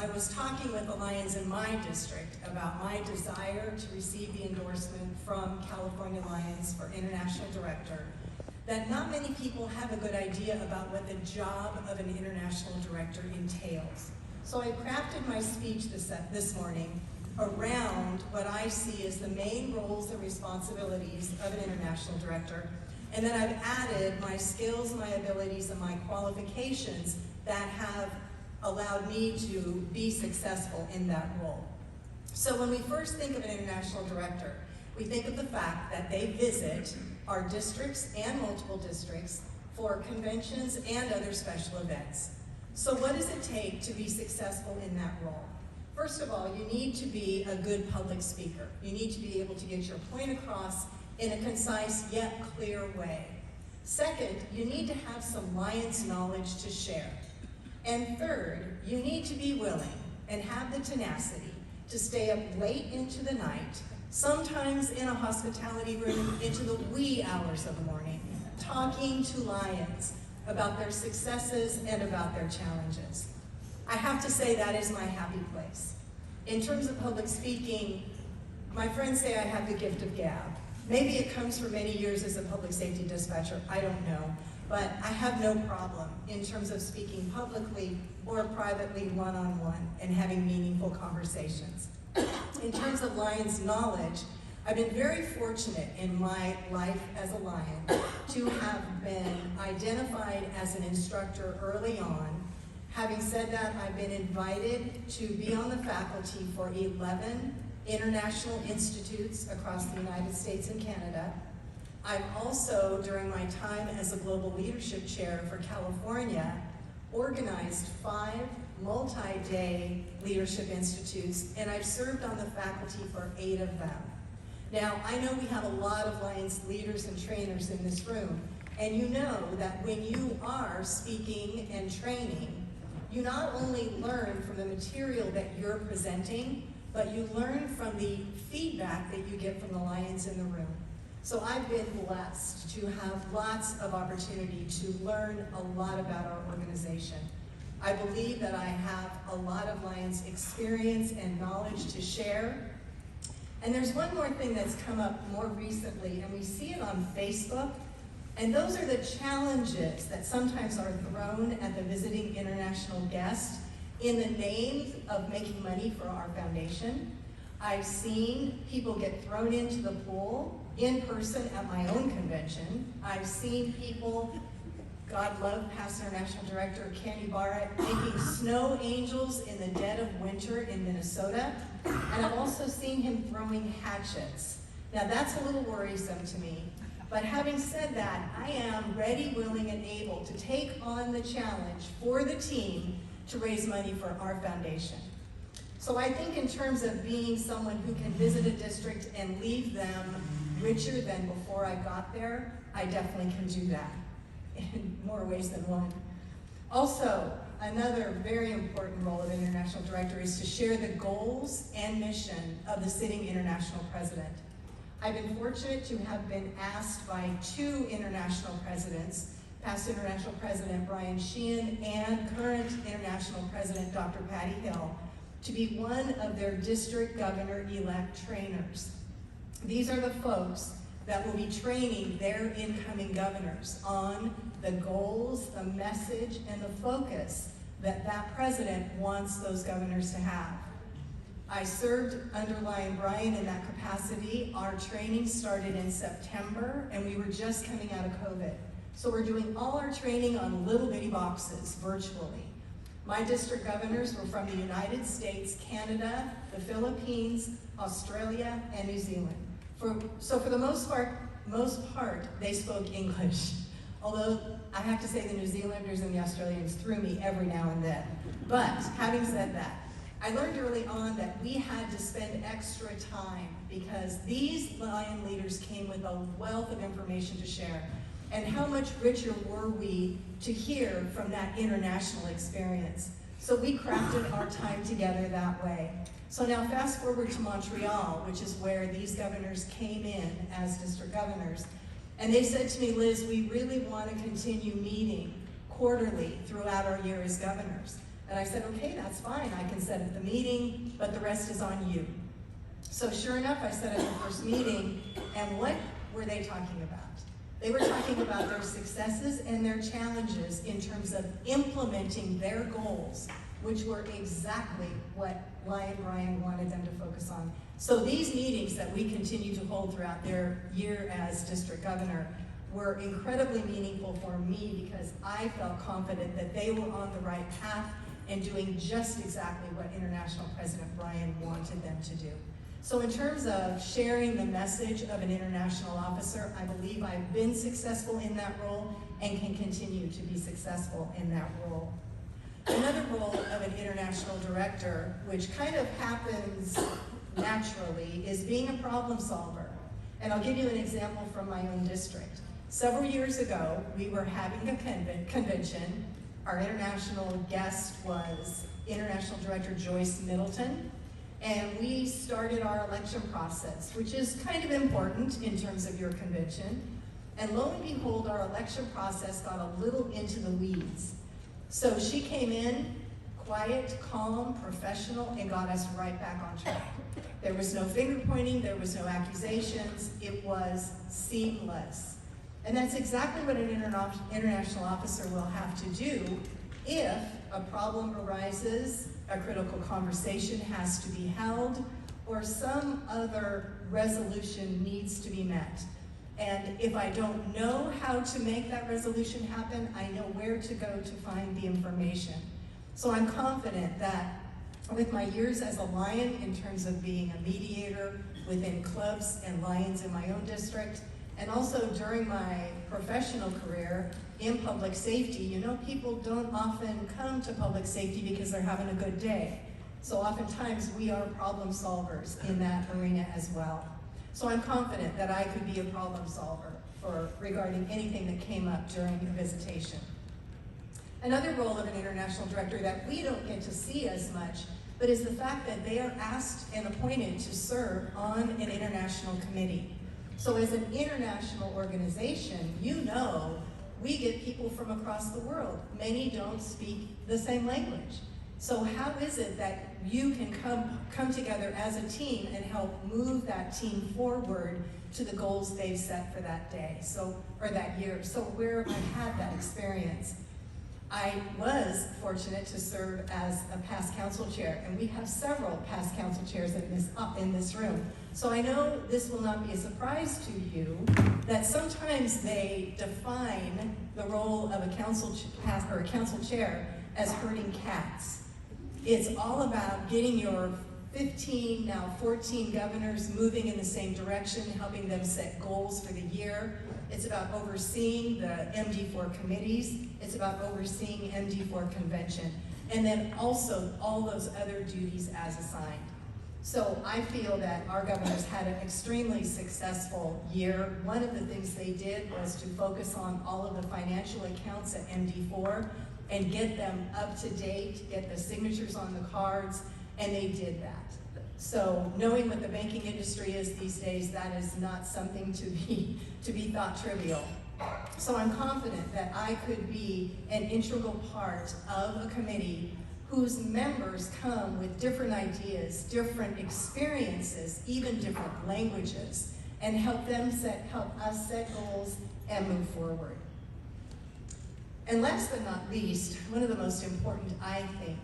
I was talking with the Lions in my district about my desire to receive the endorsement from California Lions for International Director, that not many people have a good idea about what the job of an international director entails. So I crafted my speech this morning around what I see as the main roles and responsibilities of an international director, and then I've added my skills, my abilities, and my qualifications that have allowed me to be successful in that role. So when we first think of an international director, we think of the fact that they visit our districts and multiple districts for conventions and other special events. So what does it take to be successful in that role? First of all, you need to be a good public speaker. You need to be able to get your point across in a concise yet clear way. Second, you need to have some Lions knowledge to share. And third, you need to be willing and have the tenacity to stay up late into the night, sometimes in a hospitality room into the wee hours of the morning, talking to Lions about their successes and about their challenges. I have to say that is my happy place. In terms of public speaking, my friends say I have the gift of gab. Maybe it comes from many years as a public safety dispatcher, I don't know. But I have no problem in terms of speaking publicly or privately one-on-one and having meaningful conversations. In terms of Lions knowledge, I've been very fortunate in my life as a Lion to have been identified as an instructor early on. Having said that, I've been invited to be on the faculty for 11 international institutes across the United States and Canada. I've also, during my time as a Global Leadership Chair for California, organized 5 multi-day leadership institutes, and I've served on the faculty for 8 of them. Now, I know we have a lot of Lions leaders and trainers in this room, and you know that when you are speaking and training, you not only learn from the material that you're presenting, but you learn from the feedback that you get from the Lions in the room. So I've been blessed to have lots of opportunity to learn a lot about our organization. I believe that I have a lot of Lions experience and knowledge to share. And there's one more thing that's come up more recently, and we see it on Facebook, and those are the challenges that sometimes are thrown at the visiting international guest in the name of making money for our foundation. I've seen people get thrown into the pool in person at my own convention. I've seen people, God love past International Director Kenny Barrett, making snow angels in the dead of winter in Minnesota. And I've also seen him throwing hatchets. Now that's a little worrisome to me. But having said that, I am ready, willing, and able to take on the challenge for the team to raise money for our foundation. So I think in terms of being someone who can visit a district and leave them richer than before I got there, I definitely can do that in more ways than one. Also, another very important role of an international director is to share the goals and mission of the sitting international president. I've been fortunate to have been asked by 2 international presidents, past International President Brian Sheehan and current International President Dr. Patty Hill, to be one of their district governor-elect trainers. These are the folks that will be training their incoming governors on the goals, the message, and the focus that that president wants those governors to have. I served under Lion Brian in that capacity. Our training started in September, and we were just coming out of COVID. So we're doing all our training on little bitty boxes virtually. My district governors were from the United States, Canada, the Philippines, Australia, and New Zealand. So for the most part, they spoke English. Although I have to say the New Zealanders and the Australians threw me every now and then. But having said that, I learned early on that we had to spend extra time because these Lion leaders came with a wealth of information to share. And how much richer were we to hear from that international experience? So we crafted our time together that way. So now fast forward to Montreal, which is where these governors came in as district governors. And they said to me, Liz, we really want to continue meeting quarterly throughout our year as governors. And I said, okay, that's fine, I can set up the meeting, but the rest is on you. So sure enough, I set up the first meeting, and what were they talking about? They were talking about their successes and their challenges in terms of implementing their goals, which were exactly what Lion Brian wanted them to focus on. So these meetings that we continue to hold throughout their year as district governor were incredibly meaningful for me because I felt confident that they were on the right path and doing just exactly what International President Brian wanted them to do. So in terms of sharing the message of an international officer, I believe I've been successful in that role and can continue to be successful in that role. Another role of an international director, which kind of happens naturally, is being a problem solver. And I'll give you an example from my own district. Several years ago, we were having a convention. Our international guest was International Director Joyce Middleton, and we started our election process, which is kind of important in terms of your convention. And lo and behold, our election process got a little into the weeds. So she came in, quiet, calm, professional, and got us right back on track. There was no finger pointing, there was no accusations, it was seamless. And that's exactly what an international officer will have to do if a problem arises, a critical conversation has to be held, or some other resolution needs to be met. And if I don't know how to make that resolution happen, I know where to go to find the information. So I'm confident that with my years as a Lion in terms of being a mediator within clubs and Lions in my own district, and also during my professional career in public safety, you know, people don't often come to public safety because they're having a good day. So oftentimes we are problem solvers in that arena as well. So I'm confident that I could be a problem solver regarding anything that came up during a visitation. Another role of an international director that we don't get to see as much, but is the fact that they are asked and appointed to serve on an international committee. So as an international organization, you know, we get people from across the world. Many don't speak the same language. So how is it that you can come together as a team and help move that team forward to the goals they've set for that day, or that year? So where have I had that experience? I was fortunate to serve as a past council chair, and we have several past council chairs in this room. So I know this will not be a surprise to you that sometimes they define the role of a council chair as herding cats. It's all about getting your 15, now 14 governors moving in the same direction, helping them set goals for the year. It's about overseeing the MD4 committees. It's about overseeing MD4 convention. And then also all those other duties as assigned. So I feel that our governors had an extremely successful year. One of the things they did was to focus on all of the financial accounts at MD4 and get them up to date, get the signatures on the cards, and they did that. So knowing what the banking industry is these days, that is not something to be thought trivial. So I'm confident that I could be an integral part of a committee whose members come with different ideas, different experiences, even different languages, and help us set goals and move forward. And last but not least, one of the most important, I think,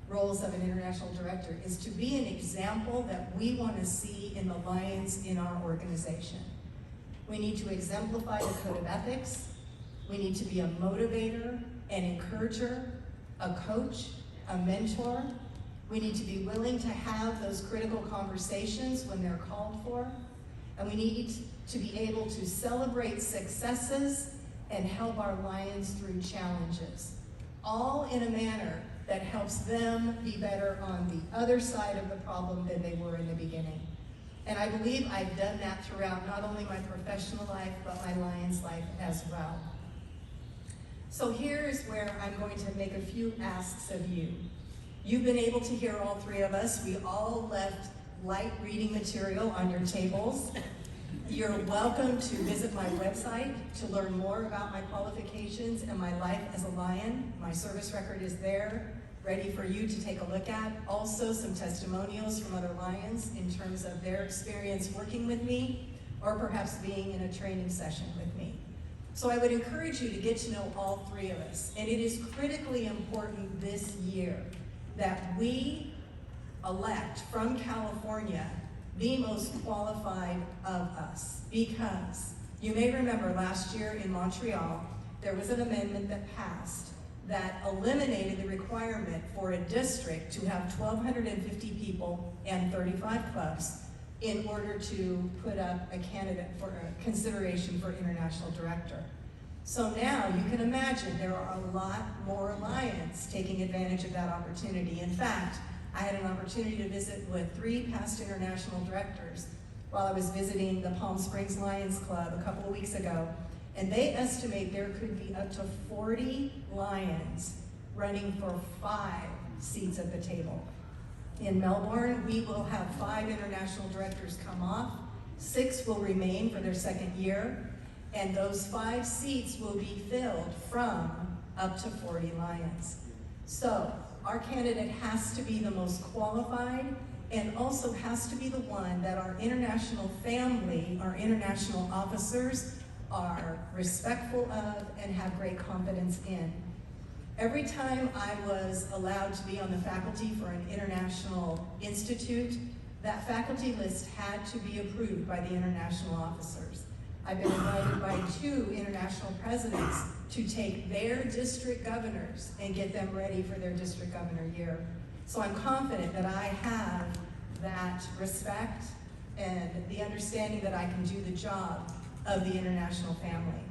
roles of an international director is to be an example that we want to see in the Lions in our organization. We need to exemplify the code of ethics. We need to be a motivator, an encourager, a coach, a mentor. We need to be willing to have those critical conversations when they're called for. And we need to be able to celebrate successes and help our Lions through challenges, all in a manner that helps them be better on the other side of the problem than they were in the beginning. And I believe I've done that throughout not only my professional life, but my Lions life as well. So here's where I'm going to make a few asks of you. You've been able to hear all three of us. We all left light reading material on your tables. You're welcome to visit my website to learn more about my qualifications and my life as a Lion. My service record is there. ready for you to take a look at. Also, some testimonials from other Lions in terms of their experience working with me, or perhaps being in a training session with me. So I would encourage you to get to know all three of us. And it is critically important this year that we elect from California the most qualified of us. Because you may remember last year in Montreal, there was an amendment that passed that eliminated the requirement for a district to have 1,250 people and 35 clubs in order to put up a candidate for a consideration for international director. So now you can imagine there are a lot more Lions taking advantage of that opportunity. In fact, I had an opportunity to visit with 3 past international directors while I was visiting the Palm Springs Lions Club a couple of weeks ago, and they estimate there could be up to 40 Lions running for 5 seats at the table. In Melbourne, we will have 5 international directors come off, 6 will remain for their second year, and those 5 seats will be filled from up to 40 Lions. So our candidate has to be the most qualified and also has to be the one that our international family, our international officers are respectful of and have great confidence in. Every time I was allowed to be on the faculty for an international institute, that faculty list had to be approved by the international officers. I've been invited by 2 international presidents to take their district governors and get them ready for their district governor year. So I'm confident that I have that respect and the understanding that I can do the job of the international family.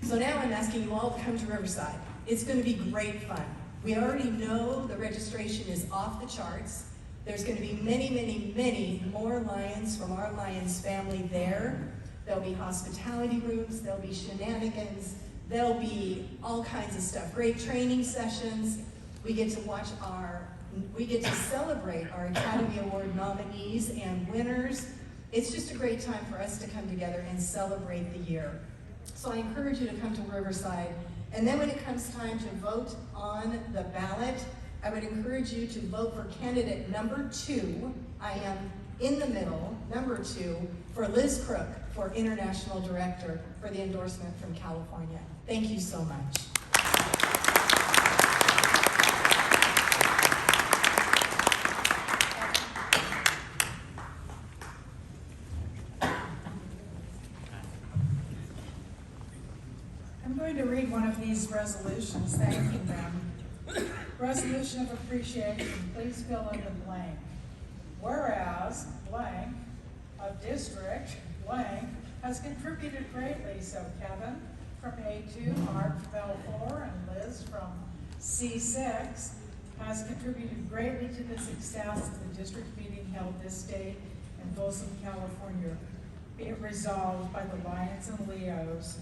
So now I'm asking you all to come to Riverside. It's going to be great fun. We already know the registration is off the charts. There's going to be many, many, many more Lions from our Lions family there. There'll be hospitality rooms, there'll be shenanigans, there'll be all kinds of stuff. Great training sessions. We get to celebrate our Academy Award nominees and winners. It's just a great time for us to come together and celebrate the year. So I encourage you to come to Riverside. And then when it comes time to vote on the ballot, I would encourage you to vote for candidate number 2. I am in the middle, number 2, for Liz Crook for International Director for the endorsement from California. Thank you so much. I'm going to read one of these resolutions, thanking them. Resolution of appreciation, please fill in the blank. Whereas blank of district blank has contributed greatly, so Kevin from A2, Mark from L4, and Liz from C6 has contributed greatly to the success of the district meeting held this day in Folsom, California. Be it resolved by the Lions and Leos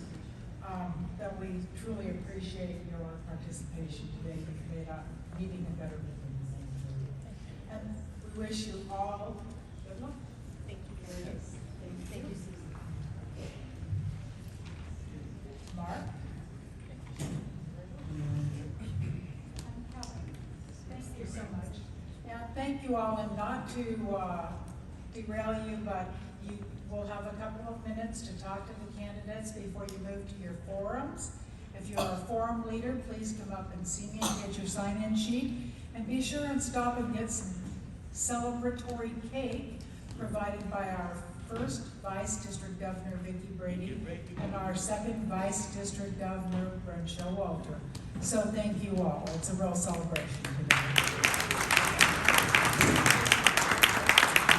that we truly appreciate your participation today. You've made our meeting a better meeting. And we wish you all good luck. Thank you. Thank you, Susan. Mark? Thank you so much. Yeah, thank you all, and not to derail you, but you will have a couple of minutes to talk to the candidates before you move to your forums. If you're a forum leader, please come up and see me and get your sign-in sheet. And be sure and stop and get some celebratory cake provided by our first Vice District Governor, Vicki Brady, and our second Vice District Governor, Brent Showalter. So thank you all. It's a real celebration today.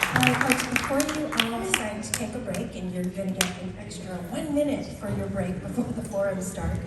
All right, folks, before you all decide to take a break, and you're going to get an extra 1 minute for your break before the forum start,